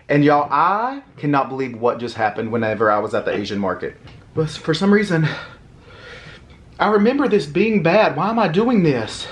And y'all, I cannot believe what just happened whenever I was at the Asian market. But for some reason, I remember this being bad. Why am I doing this?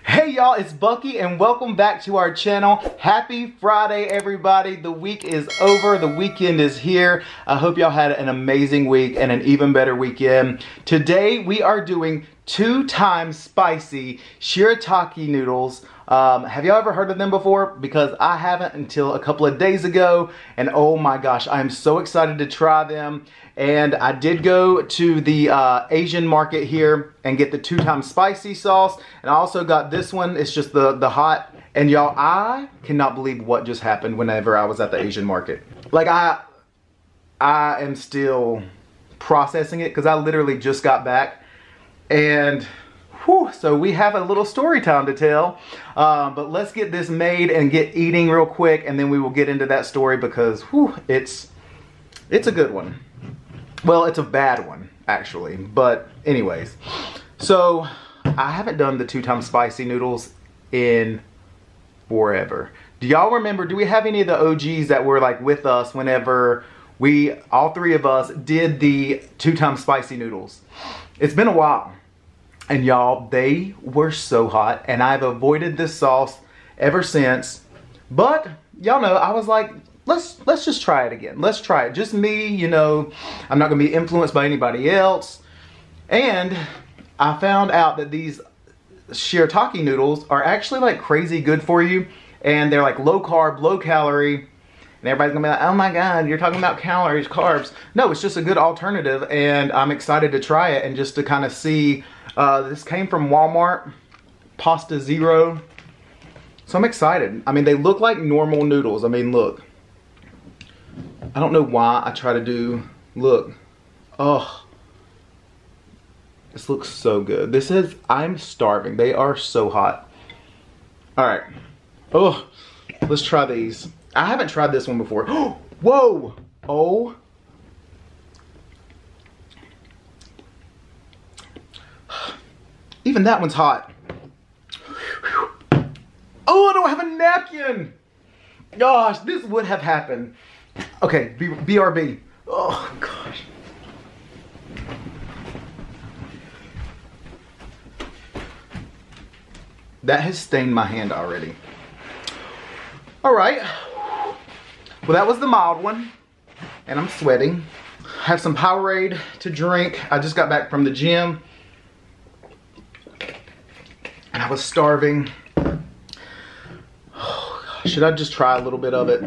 Hey y'all, it's Bucky and welcome back to our channel. Happy Friday, everybody. The week is over, the weekend is here. I hope y'all had an amazing week and an even better weekend. Today we are doing 2 times spicy Shirataki noodles. Have y'all ever heard of them before? Because I haven't until a couple of days ago, and oh my gosh, I am so excited to try them. And I did go to the Asian market here and get the 2 times spicy sauce, and I also got this one. It's just the hot. And y'all, I cannot believe what just happened whenever I was at the Asian market. Like I am still processing it because I literally just got back. And whew, so we have a little story time to tell, but let's get this made and get eating real quick, and then we will get into that story because whew, it's a good one. Well, it's a bad one actually, but anyways. So I haven't done the 2 times spicy noodles in forever. Do y'all remember, do we have any of the OGs that were like with us whenever all 3 of us did the 2 times spicy noodles? It's been a while. And y'all, they were so hot, and I've avoided this sauce ever since. But y'all know, I was like, let's just try it again. Let's try it. Just me, you know, I'm not gonna be influenced by anybody else. And I found out that these Shirataki noodles are actually like crazy good for you, and they're like low carb, low calorie. And everybody's gonna be like, oh my God, you're talking about calories, carbs. No, it's just a good alternative, and I'm excited to try it and just to kind of see. This came from Walmart, Pasta Zero. So I'm excited. I mean, they look like normal noodles. I mean, look. I don't know why I try to do, look. Oh, this looks so good. This is, I'm starving. They are so hot. All right. Oh, let's try these. I haven't tried this one before. Whoa. Oh. Even that one's hot. Oh, I don't have a napkin. Gosh, this would have happened. Okay, BRB. Oh, gosh. That has stained my hand already. All right. Well, that was the mild one. And I'm sweating. I have some Powerade to drink. I just got back from the gym. And I was starving. Oh, gosh. Should I just try a little bit of it?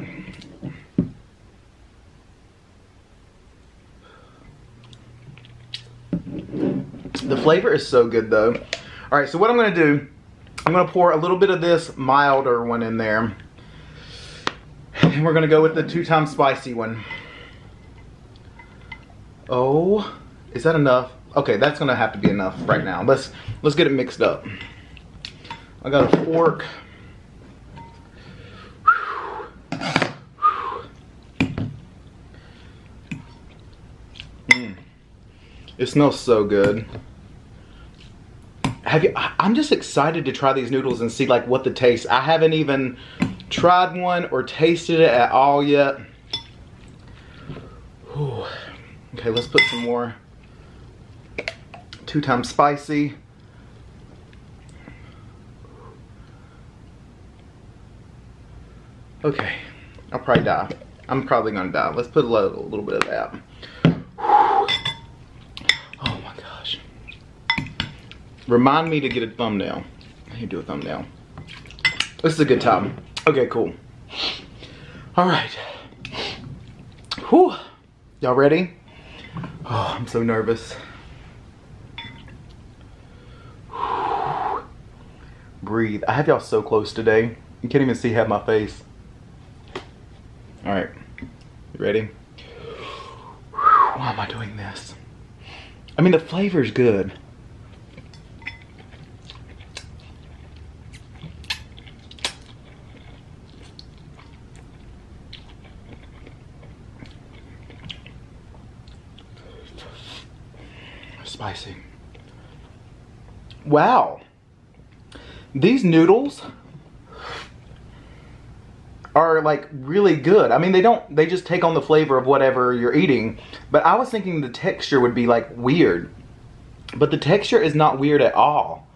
The flavor is so good though. All right, so what I'm gonna do, I'm gonna pour a little bit of this milder one in there. And we're gonna go with the 2 times spicy one. Oh, is that enough? Okay, that's gonna have to be enough right now. Let's get it mixed up. I got a fork. It smells so good. I'm just excited to try these noodles and see like what the taste. I haven't even tried one or tasted it at all yet. Whew. Okay, let's put some more 2 times spicy. Okay, I'll probably die. I'm probably gonna die. Let's put a little bit of that. Oh my gosh. Remind me to get a thumbnail. I need to do a thumbnail. This is a good time. Okay, cool. All right. Whew. Y'all ready? Oh, I'm so nervous. Whew. Breathe. I have y'all so close today. You can't even see half my face. All right, you ready? Why am I doing this? I mean, the flavor's good. Spicy. Wow. These noodles are like really good. I mean, they just take on the flavor of whatever you're eating. But I was thinking the texture would be like weird. But the texture is not weird at all.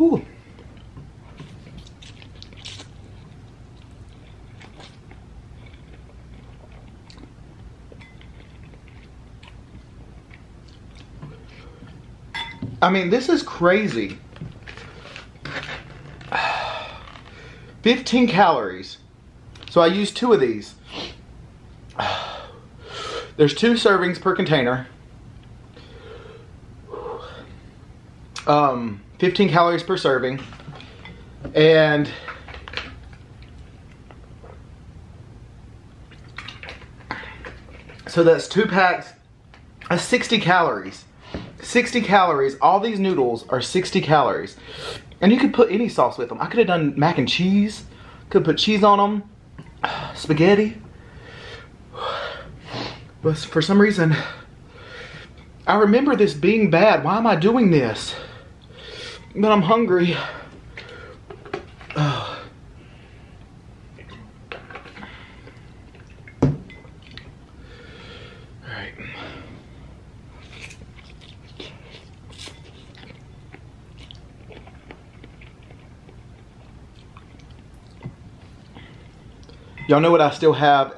Ooh. I mean, this is crazy. 15 calories. So I used 2 of these. There's 2 servings per container. 15 calories per serving. And so that's 2 packs. That's 60 calories. 60 calories. All these noodles are 60 calories. And you could put any sauce with them. I could have done mac and cheese. Could put cheese on them. Spaghetti. But for some reason, I remember this being bad. Why am I doing this? But I'm hungry. Oh. Alright. Y'all know what I still have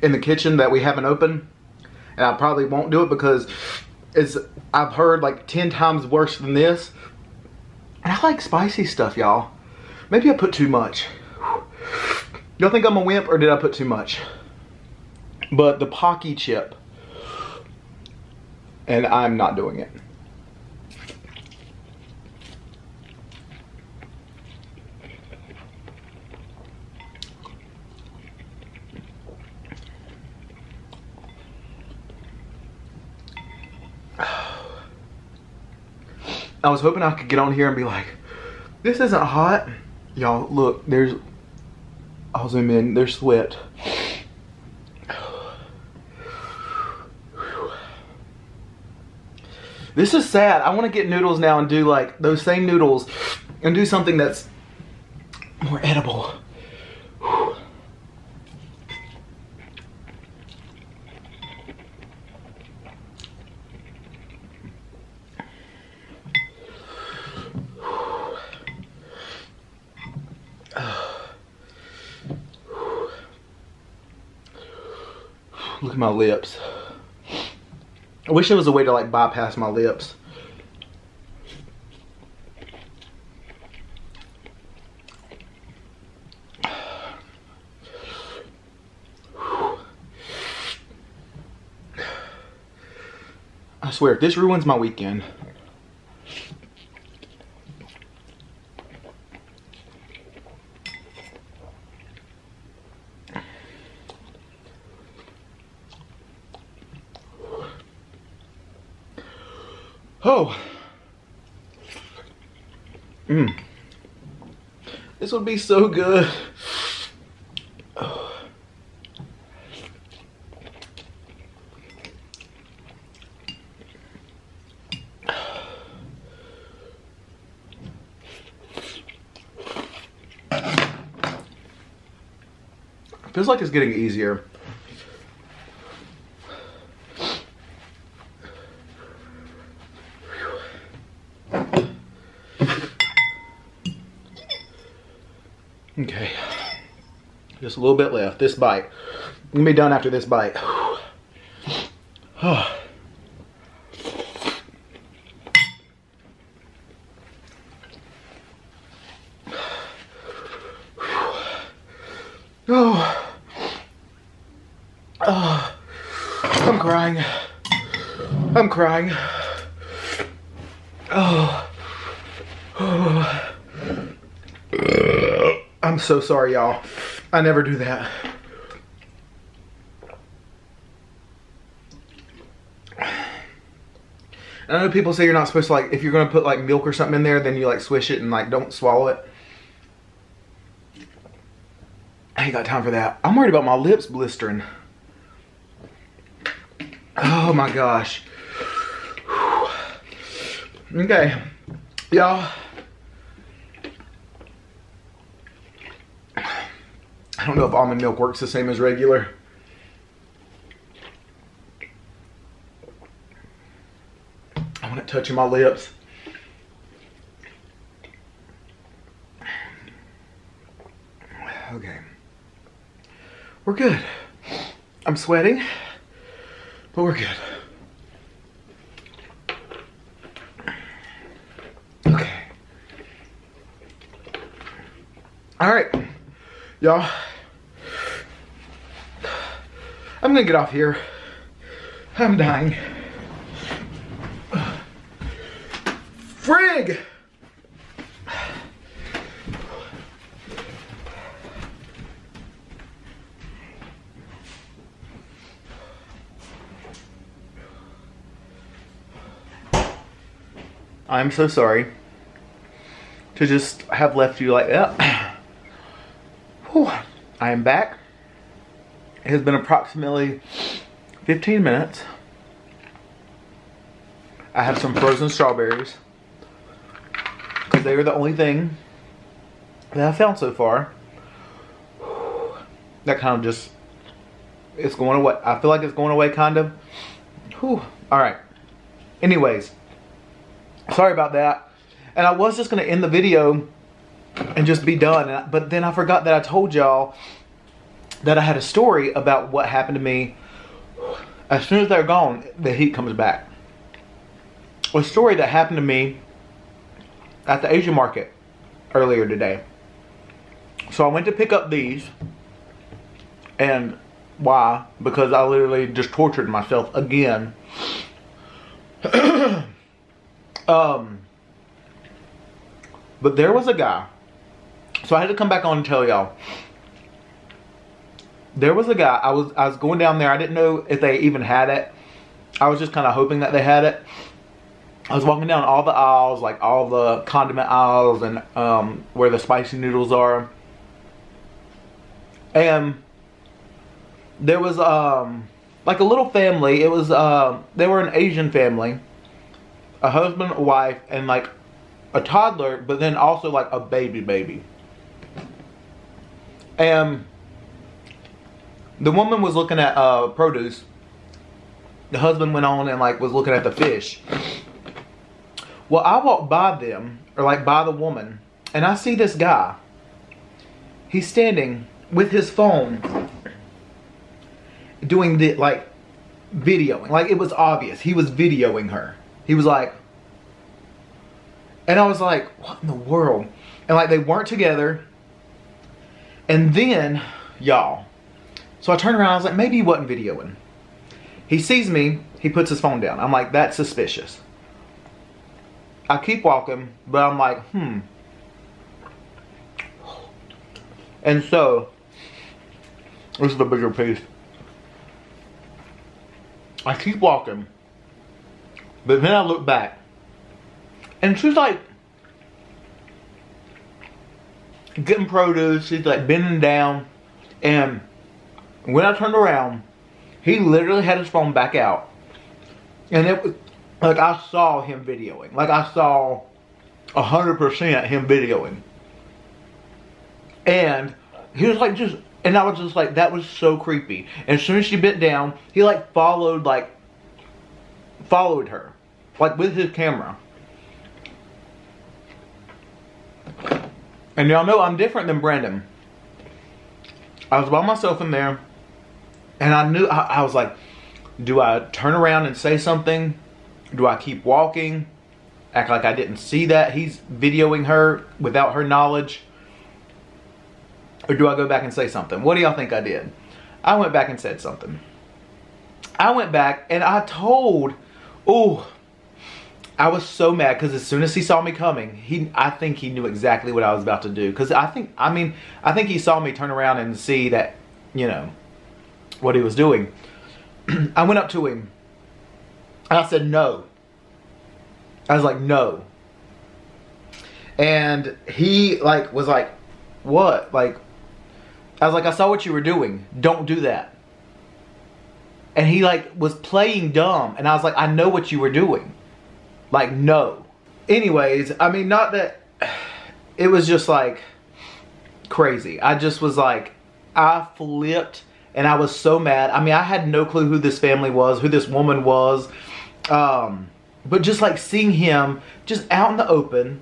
in the kitchen that we haven't opened? And I probably won't do it because I've heard like 10 times worse than this. And I like spicy stuff, y'all. Maybe I put too much. Y'all think I'm a wimp or did I put too much? But the Pocky chip. And I'm not doing it. I was hoping I could get on here and be like, this isn't hot. Y'all, look, I'll zoom in, there's sweat. This is sad. I want to get noodles now and do like those same noodles and do something that's more edible. Look at my lips. I wish there was a way to like bypass my lips. I swear, if this ruins my weekend. Oh. This would be so good. Oh. Feels like it's getting easier. Okay, just a little bit left. This bite. I'm gonna be done after this bite. Oh. Oh. Oh. I'm crying. I'm crying. Oh. Oh. I'm so sorry, y'all. I never do that. And I know people say you're not supposed to, like, if you're gonna put like milk or something in there, then you like swish it and like don't swallow it. I ain't got time for that. I'm worried about my lips blistering. Oh my gosh. Okay, y'all. I don't know if almond milk works the same as regular. I want it touching my lips. Okay. We're good. I'm sweating, but we're good. Okay. All right, y'all. I'm gonna get off here. I'm dying. Frig! I'm so sorry to just have left you like that. Whew. I am back. It has been approximately 15 minutes. I have some frozen strawberries because they are the only thing that I found so far. That kind of just, it's going away. I feel like it's going away kind of. Whew. All right. Anyways. Sorry about that. And I was just going to end the video and just be done. But then I forgot that I told y'all that I had a story about what happened to me. As soon as they're gone, the heat comes back. A story that happened to me at the Asian market earlier today. So I went to pick up these. And why? Because I literally just tortured myself again. But there was a guy. So I had to come back on and tell y'all. There was a guy. I was going down there. I didn't know if they even had it. I was just kind of hoping that they had it. I was walking down all the aisles, like all the condiment aisles and where the spicy noodles are. And there was like a little family. It was they were an Asian family. A husband, a wife, and like a toddler, but then also like a baby. And the woman was looking at produce. The husband went on and like was looking at the fish. Well, I walked by them, or like by the woman, and I see this guy. He's standing with his phone doing the like videoing. Like it was obvious. He was videoing her. He was like, and I was like, what in the world? And like they weren't together. And then, y'all, so I turned around, I was like, maybe he wasn't videoing. He sees me, he puts his phone down. I'm like, that's suspicious. I keep walking, but I'm like, And so, this is the bigger piece. I keep walking, but then I look back, and she's like getting produce. She's like bending down, and when I turned around, he literally had his phone back out, and it was like I saw him videoing. Like I saw 100% him videoing, and he was like just. And I was just like, that was so creepy. And as soon as she bent down, he like followed her. Like with his camera. And y'all know I'm different than Brandon. I was by myself in there. And I knew, I was like, do I turn around and say something? Do I keep walking? Act like I didn't see that he's videoing her without her knowledge? Or do I go back and say something? What do y'all think I did? I went back and said something. I went back and I told, I was so mad because as soon as he saw me coming, I think he knew exactly what I was about to do. Because I think he saw me turn around and see that, you know, what he was doing. I went up to him and I said, no. I was like, no. And he like was like, what? Like, I was like, I saw what you were doing. Don't do that. And he like was playing dumb. And I was like, I know what you were doing. Like, no. Anyways, I mean, not that, it was just like crazy. I just was like, I flipped and I was so mad. I mean, I had no clue who this family was, who this woman was. But just like seeing him just out in the open,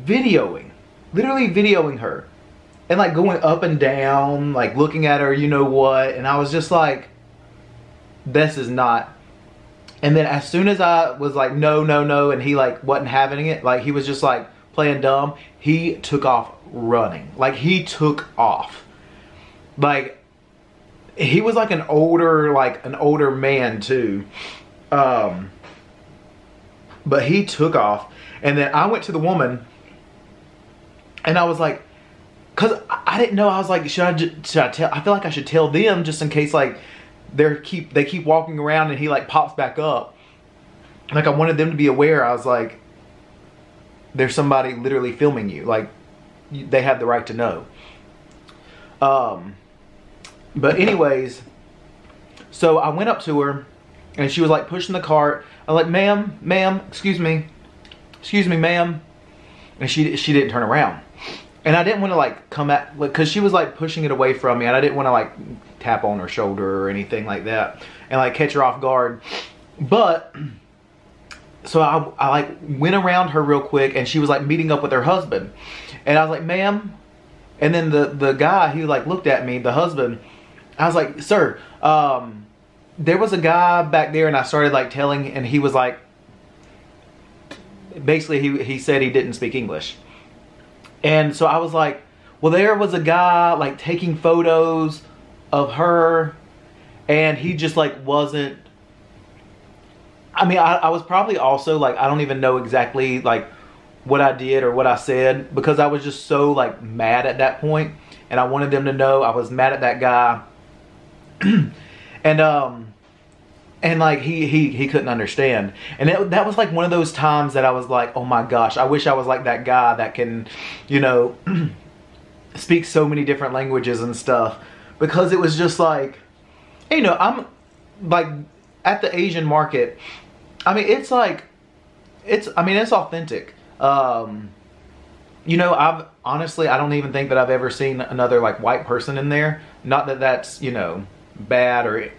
videoing, literally videoing her. And like going up and down, like looking at her, you know what. And I was just like, this is not. And then as soon as I was like, no, no, no, and he like wasn't having it, like he was just like playing dumb, he took off running. Like he took off. Like he was like an older man too. But he took off. And then I went to the woman and I was like, cause I didn't know, I was like, should I tell, I feel like I should tell them just in case like they keep walking around and he like pops back up. Like I wanted them to be aware. I was like, there's somebody literally filming you. Like they have the right to know. But anyways, so I went up to her and she was like pushing the cart. I was like, ma'am, excuse me, ma'am. And she didn't turn around. And I didn't want to like come at, like, cause she was like pushing it away from me and I didn't want to like tap on her shoulder or anything like that and like catch her off guard. But, so I like went around her real quick and she was like meeting up with her husband. And I was like, ma'am. And then the guy, he like looked at me, the husband. I was like, sir, there was a guy back there, and I started like telling, and he was like, basically he said he didn't speak English. And so I was like, well, there was a guy like taking photos of her and he just like wasn't, I mean, I was probably also like, I don't even know exactly like what I did or what I said because I was just so like mad at that point and I wanted them to know I was mad at that guy. And like he couldn't understand. And that was like one of those times that I was like, oh my gosh, I wish I was like that guy that can, you know, speak so many different languages and stuff. Because it was just like, you know, I'm like at the Asian market. I mean, it's like, it's authentic. You know, I don't even think that I've ever seen another like white person in there. Not that that's, you know, bad or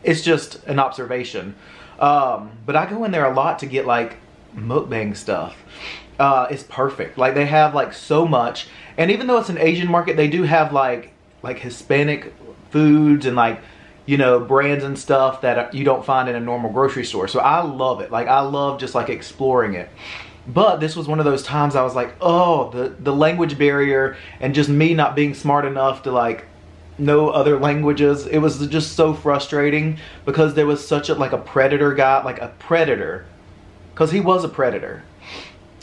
it's just an observation. But I go in there a lot to get like mukbang stuff. It's perfect. Like they have like so much. And even though it's an Asian market, they do have like Hispanic foods and like, you know, brands and stuff that you don't find in a normal grocery store. So I love it. Like I love just like exploring it. But this was one of those times I was like, oh, the language barrier and just me not being smart enough to like know other languages. It was just so frustrating because there was such a like a predator guy, like a predator, because he was a predator.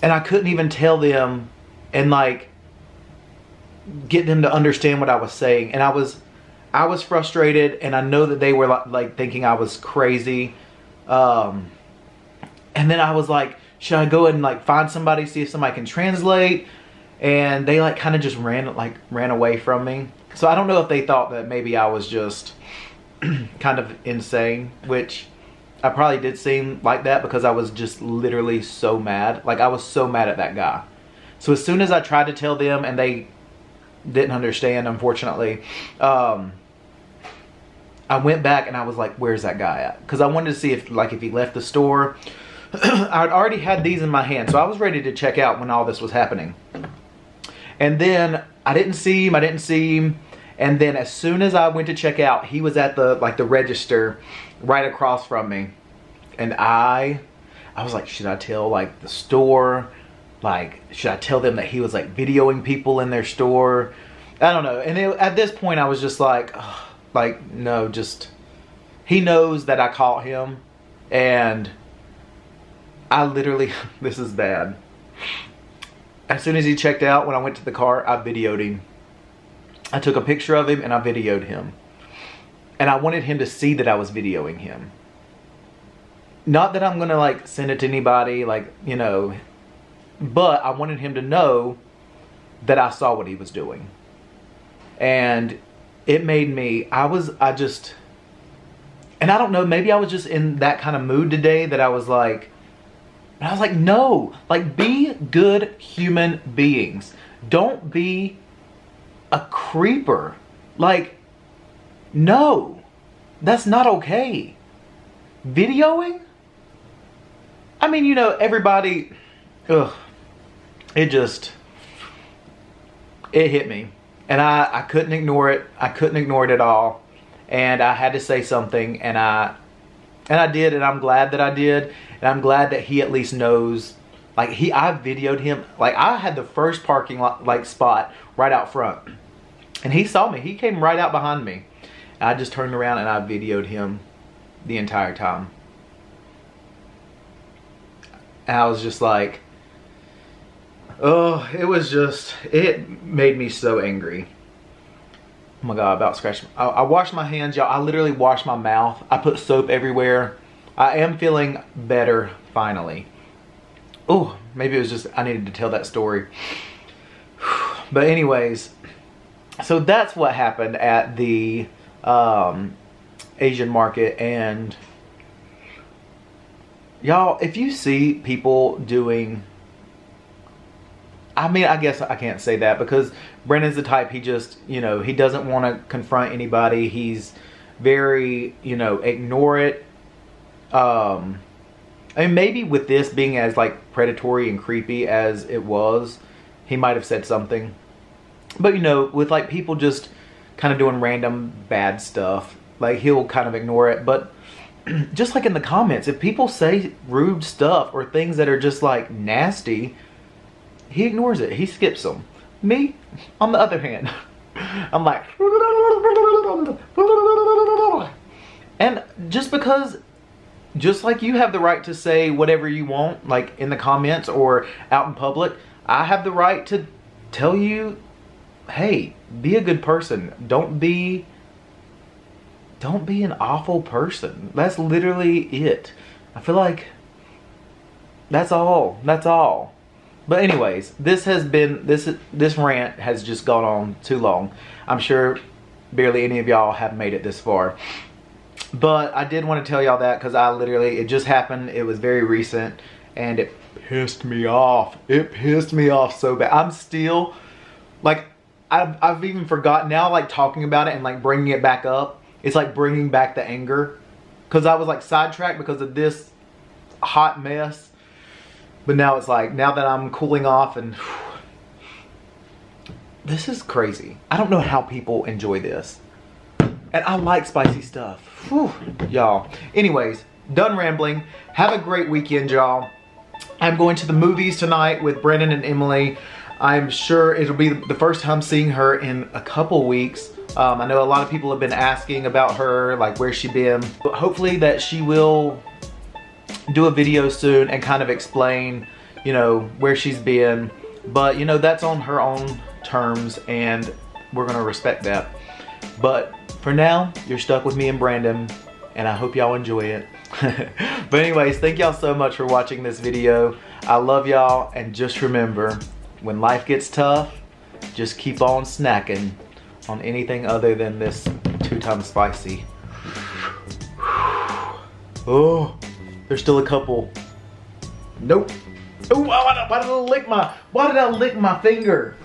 And I couldn't even tell them and like get them to understand what I was saying. And I was frustrated and I know that they were like thinking I was crazy. And then I was like, should I go and like find somebody, see if somebody can translate? And they like kind of just ran away from me. So I don't know if they thought that maybe I was just kind of insane, which I probably did seem like that because I was just literally so mad. Like I was so mad at that guy. So as soon as I tried to tell them and they didn't understand, unfortunately, I went back and I was like, where's that guy at? Because I wanted to see if he left the store. I'd already had these in my hand, so I was ready to check out when all this was happening. And then I didn't see him. And then as soon as I went to check out, he was at the register right across from me. And I was like, should I tell like the store? Like, should I tell them that he was like videoing people in their store? I don't know. And at this point I was just like, ugh, like, no, just, he knows that I caught him. And I literally, this is bad. As soon as he checked out, when I went to the car, I videoed him. I took a picture of him and I videoed him. And I wanted him to see that I was videoing him. Not that I'm gonna like send it to anybody, like, you know, but I wanted him to know that I saw what he was doing. And it made me, I just, and I don't know, maybe I was just in that kind of mood today that I was like, no, like, be good human beings. Don't be a creeper. Like, no, that's not okay. Videoing? I mean, you know, everybody, ugh, it hit me. And I couldn't ignore it. I couldn't ignore it at all. And I had to say something, and I did, and I'm glad that I did. And I'm glad that he at least knows, like, I videoed him. Like, I had the first parking lot, like, spot right out front. And he saw me. He came right out behind me. And I just turned around and I videoed him the entire time. And I was just like, oh, it made me so angry. Oh my God, about scratching. I washed my hands, y'all. I literally washed my mouth. I put soap everywhere. I am feeling better, finally. Oh, maybe it was just, I needed to tell that story. But anyways, so that's what happened at the Asian market. And y'all, if you see people doing, I mean, I guess I can't say that because Brandon's the type, he just, you know, he doesn't want to confront anybody. He's very, you know, ignore it. I mean, maybe with this being as like predatory and creepy as it was, he might have said something. But you know, with like people just kind of doing random bad stuff, like he'll kind of ignore it. But just like in the comments, if people say rude stuff or things that are just like nasty, he ignores it. He skips them. Me, on the other hand, I'm like, and just because, just like you have the right to say whatever you want, like in the comments or out in public, I have the right to tell you, hey, be a good person. Don't be an awful person. That's literally it. I feel like that's all. That's all. But anyways, this rant has just gone on too long. I'm sure barely any of y'all have made it this far. But I did want to tell y'all that because it just happened. It was very recent and it pissed me off. It pissed me off so bad. I'm still, like, I've even forgotten now, like talking about it and like bringing it back up. It's like bringing back the anger. Because I was like sidetracked because of this hot mess. But now it's like, now that I'm cooling off and this is crazy. I don't know how people enjoy this. And I like spicy stuff. Y'all. Anyways, done rambling. Have a great weekend, y'all. I'm going to the movies tonight with Brennan and Emily. I'm sure it'll be the first time seeing her in a couple weeks. I know a lot of people have been asking about her, like where's she been. But hopefully that she will do a video soon and kind of explain, you know, where she's been. But, you know, that's on her own terms and we're going to respect that. But for now, you're stuck with me and Brandon, and I hope y'all enjoy it. But anyways, thank y'all so much for watching this video. I love y'all, and just remember, when life gets tough, just keep on snacking on anything other than this 2x spicy. Oh, there's still a couple. Nope. Oh, why did I lick my finger?